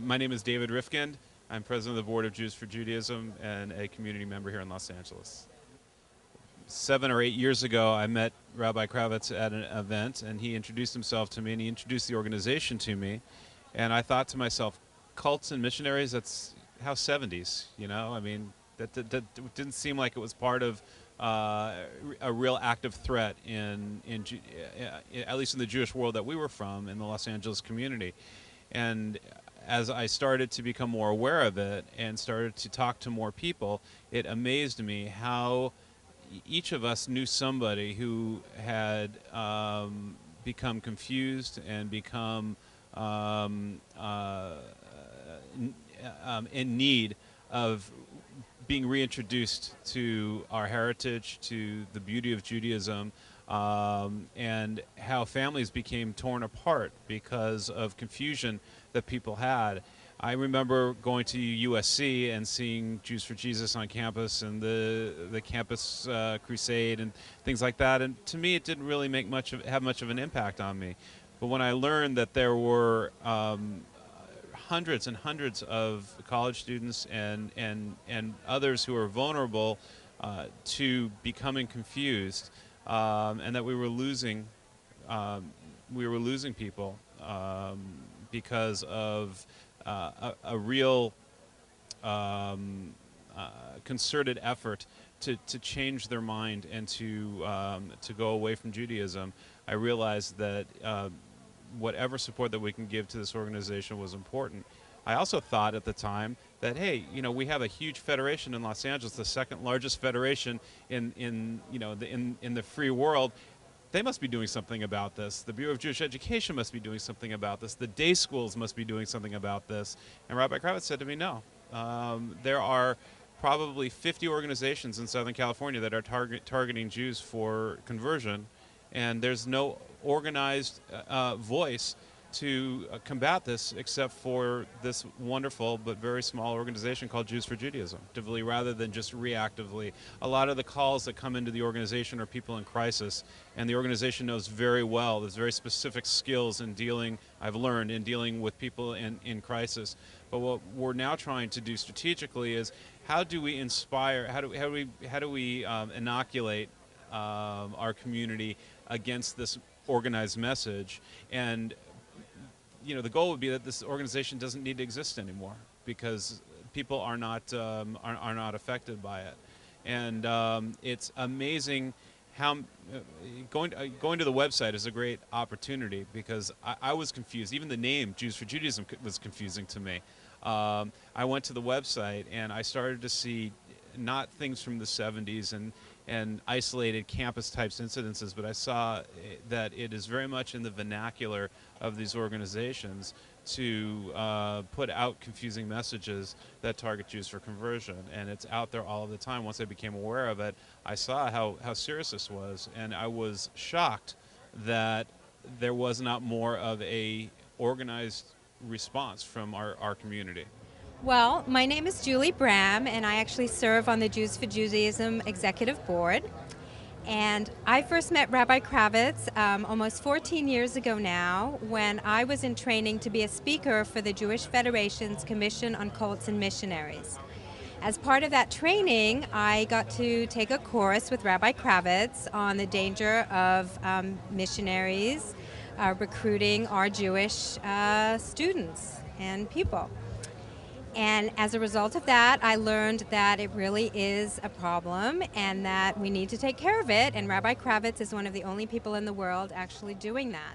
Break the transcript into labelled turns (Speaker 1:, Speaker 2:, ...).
Speaker 1: My name is David Rifkind. I'm president of the Board of Jews for Judaism and a community member here in Los Angeles. 7 or 8 years ago, I met Rabbi Kravitz at an event, and he introduced himself to me, and he introduced the organization to me. And I thought to myself, cults and missionaries, that's how 70s, you know? I mean, that didn't seem like it was part of a real active threat at least in the Jewish world that we were from, in the Los Angeles community. And as I started to become more aware of it and started to talk to more people, it amazed me how each of us knew somebody who had become confused and become in need of being reintroduced to our heritage, to the beauty of Judaism, and how families became torn apart because of confusion that people had. I remember going to USC and seeing Jews for Jesus on campus and the campus crusade and things like that, and to me it didn't really have much of an impact on me. But when I learned that there were hundreds and hundreds of college students and others who are vulnerable to becoming confused, and that we were losing people because of a real concerted effort to change their mind and to go away from Judaism, I realized that whatever support that we can give to this organization was important. I also thought at the time that, hey, you know, we have a huge federation in Los Angeles, the second largest federation in the free world. They must be doing something about this. The Bureau of Jewish Education must be doing something about this. The day schools must be doing something about this. And Rabbi Kravitz said to me, no. There are probably 50 organizations in Southern California that are targeting Jews for conversion, and there's no organized voice to combat this except for this wonderful but very small organization called Jews for Judaism, rather than just reactively. A lot of the calls that come into the organization are people in crisis, and the organization knows very well there's very specific skills in dealing, I've learned, in dealing with people in crisis. But what we're now trying to do strategically is, how do we inspire, how do we inoculate our community against this organized message? And you know, the goal would be that this organization doesn't need to exist anymore because people are not affected by it. And it's amazing how going to the website is a great opportunity, because I was confused. Even the name Jews for Judaism was confusing to me. I went to the website and I started to see not things from the 70s and isolated campus types incidences, but I saw that it is very much in the vernacular of these organizations to put out confusing messages that target Jews for conversion, and it's out there all of the time. Once I became aware of it, I saw how serious this was, and I was shocked that there was not more of a organized response from our community.
Speaker 2: Well, my name is Julie Bram, and I actually serve on the Jews for Judaism Executive Board. And I first met Rabbi Kravitz almost 14 years ago now, when I was in training to be a speaker for the Jewish Federation's Commission on Cults and Missionaries. As part of that training, I got to take a course with Rabbi Kravitz on the danger of missionaries recruiting our Jewish students and people. And as a result of that, I learned that it really is a problem and that we need to take care of it. And Rabbi Kravitz is one of the only people in the world actually doing that.